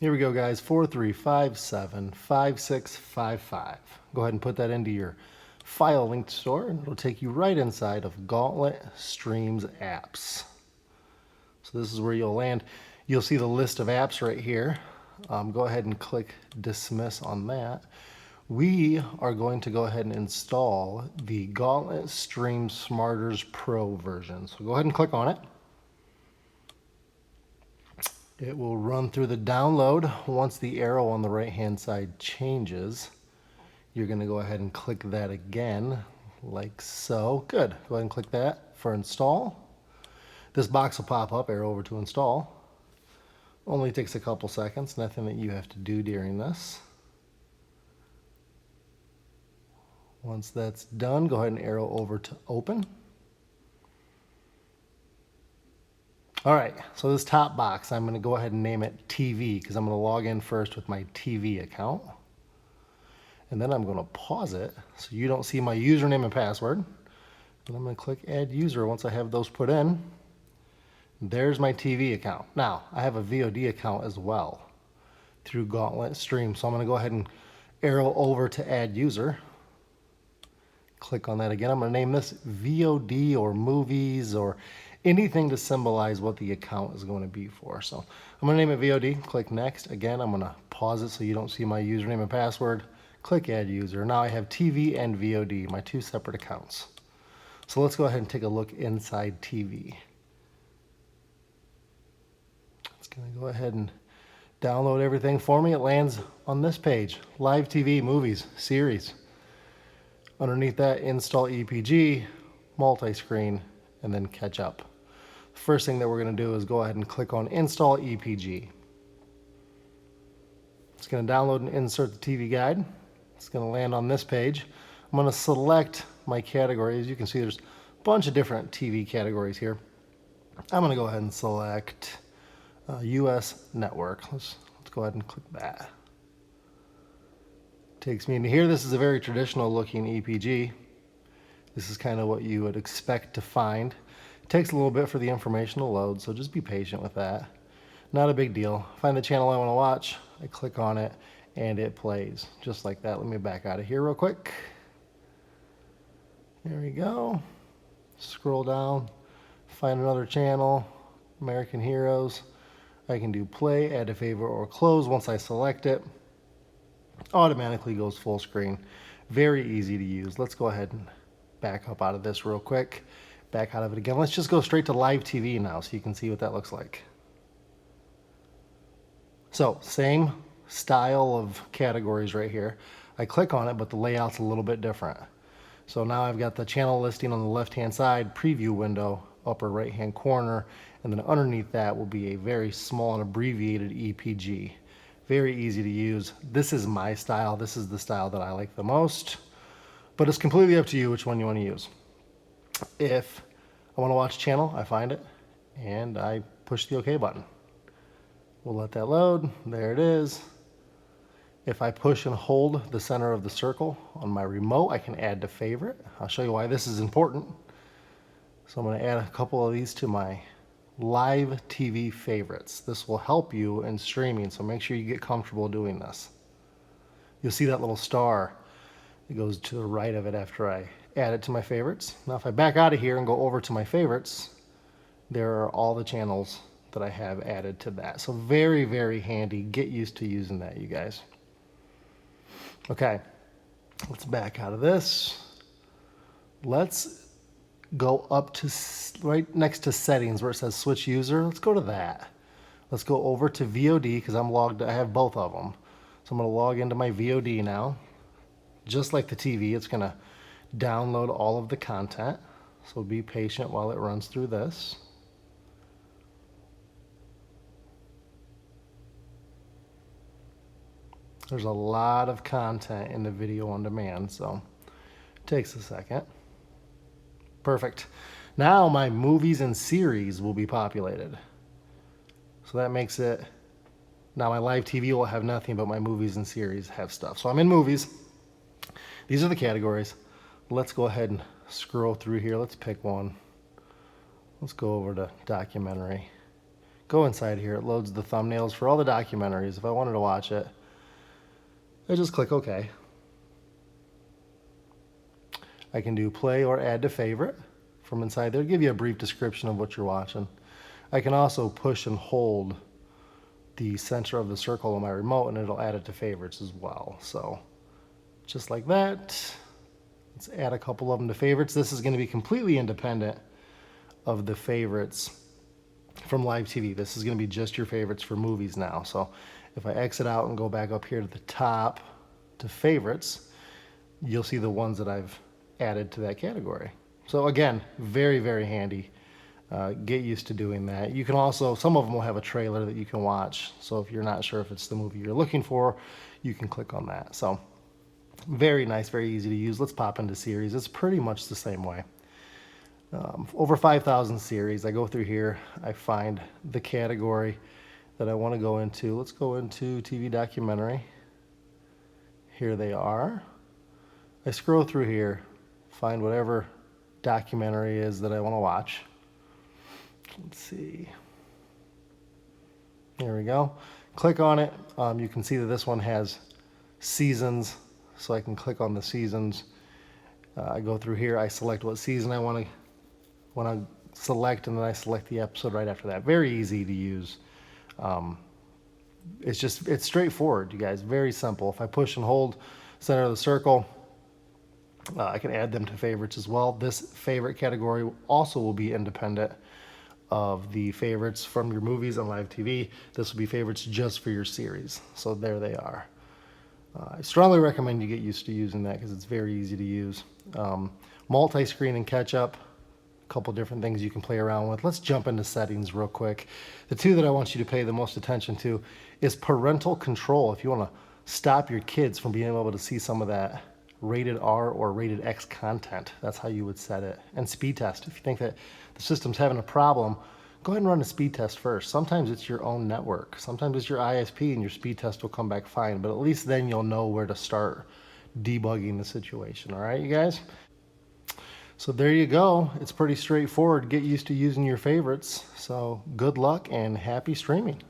Here we go, guys. 43575655. Go ahead and put that into your file linked store, and it'll take you right inside of Gauntlet Streamz apps. So this is where you'll land. You'll see the list of apps right here. Go ahead and click dismiss on that. We are going to go ahead and install the Gauntlet Streamz Smarters Pro version. So go ahead and click on it. It will run through the download. Once the arrow on the right hand side changes, you're going to go ahead and click that again, like so. Good. Go ahead and click that for install. This box will pop up, arrow over to install. Only takes a couple seconds, nothing that you have to do during this. Once that's done, go ahead and arrow over to open. All right, so this top box, I'm going to go ahead and name it TV because I'm going to log in first with my TV account. And then I'm going to pause it so you don't see my username and password. And I'm going to click add user once I have those put in. There's my TV account. Now, I have a VOD account as well through Gauntlet Stream. So I'm going to go ahead and arrow over to add user. Click on that again. I'm going to name this VOD or movies or anything to symbolize what the account is going to be for. So I'm going to name it VOD. Click next. Again, I'm going to pause it so you don't see my username and password. Click add user. Now I have TV and VOD, my two separate accounts. So let's go ahead and take a look inside TV. It's going to go ahead and download everything for me. It lands on this page, live TV, movies, series. Underneath that, install EPG, multi-screen, and then catch up. First thing that we're going to do is go ahead and click on install EPG. It's going to download and insert the TV guide. It's going to land on this page. I'm going to select my category. As you can see, there's a bunch of different TV categories here. I'm going to go ahead and select US Network. Let's go ahead and click that. Takes me into here. This is a very traditional looking EPG. This is kind of what you would expect to find. It takes a little bit for the information to load, so just be patient with that. Not a big deal. Find the channel I want to watch, I click on it, and it plays just like that. Let me back out of here real quick. There we go. Scroll down, find another channel, American Heroes. I can do play, add a favorite, or close. Once I select it, automatically goes full screen. Very easy to use. Let's go ahead and back up out of this real quick. Back out of it again. Let's just go straight to live TV now so you can see what that looks like. So, same style of categories right here. I click on it, but the layout's a little bit different. So now I've got the channel listing on the left-hand side, preview window, upper right-hand corner, and then underneath that will be a very small and abbreviated EPG. Very easy to use. This is my style. This is the style that I like the most, but it's completely up to you which one you want to use. If I want to watch a channel, I find it, and I push the OK button. We'll let that load. There it is. If I push and hold the center of the circle on my remote, I can add to favorite. I'll show you why this is important. So I'm going to add a couple of these to my live TV favorites. This will help you in streaming, so make sure you get comfortable doing this. You'll see that little star. It goes to the right of it after I add it to my favorites. Now if I back out of here and go over to my favorites, there are all the channels that I have added to that. So very, very handy. Get used to using that, you guys. Okay, let's back out of this. Let's go up to right next to settings where it says switch user. Let's go to that. Let's go over to VOD because I'm logged. I have both of them. So I'm going to log into my VOD now. Just like the TV, it's going to download all of the content. So be patient while it runs through this. There's a lot of content in the video on demand, so it takes a second. Perfect. Now my movies and series will be populated. So that makes it, now my live TV will have nothing, but my movies and series have stuff. So I'm in movies. These are the categories. Let's go ahead and scroll through here. Let's pick one. Let's go over to documentary. go inside here. It loads the thumbnails for all the documentaries. If I wanted to watch it, I just click OK. I can do play or add to favorite from inside there. Give you a brief description of what you're watching. I can also push and hold the center of the circle on my remote and it'll add it to favorites as well. So just like that, let's add a couple of them to favorites. This is going to be completely independent of the favorites from live TV. This is going to be just your favorites for movies now. So if I exit out and go back up here to the top to favorites, you'll see the ones that I've added to that category. So again, very, very handy. Get used to doing that. You can also, some of them will have a trailer that you can watch. So if you're not sure if it's the movie you're looking for, you can click on that. So very nice, very easy to use. Let's pop into series. It's pretty much the same way. Over 5,000 series. I go through here, I find the category that I want to go into. Let's go into TV documentary. Here they are. I scroll through here, find whatever documentary is that I want to watch. Let's see. There we go. Click on it. You can see that this one has seasons, so I can click on the seasons. I go through here, I select what season I want to select, and then I select the episode right after that. Very easy to use. It's straightforward, you guys. Very simple. If I push and hold center of the circle, I can add them to favorites as well. This favorite category also will be independent of the favorites from your movies and live TV. This will be favorites just for your series. So there they are. I strongly recommend you get used to using that because it's very easy to use. Multi-screen and catch-up, a couple different things you can play around with. Let's jump into settings real quick. The two that I want you to pay the most attention to is parental control. If you want to stop your kids from being able to see some of that rated R or rated X content, that's how you would set it. And speed test. If you think that the system's having a problem, go ahead and run a speed test first. Sometimes it's your own network. Sometimes it's your ISP and your speed test will come back fine, but at least then you'll know where to start debugging the situation. All right, you guys? So there you go. It's pretty straightforward. Get used to using your favorites. So good luck and happy streaming.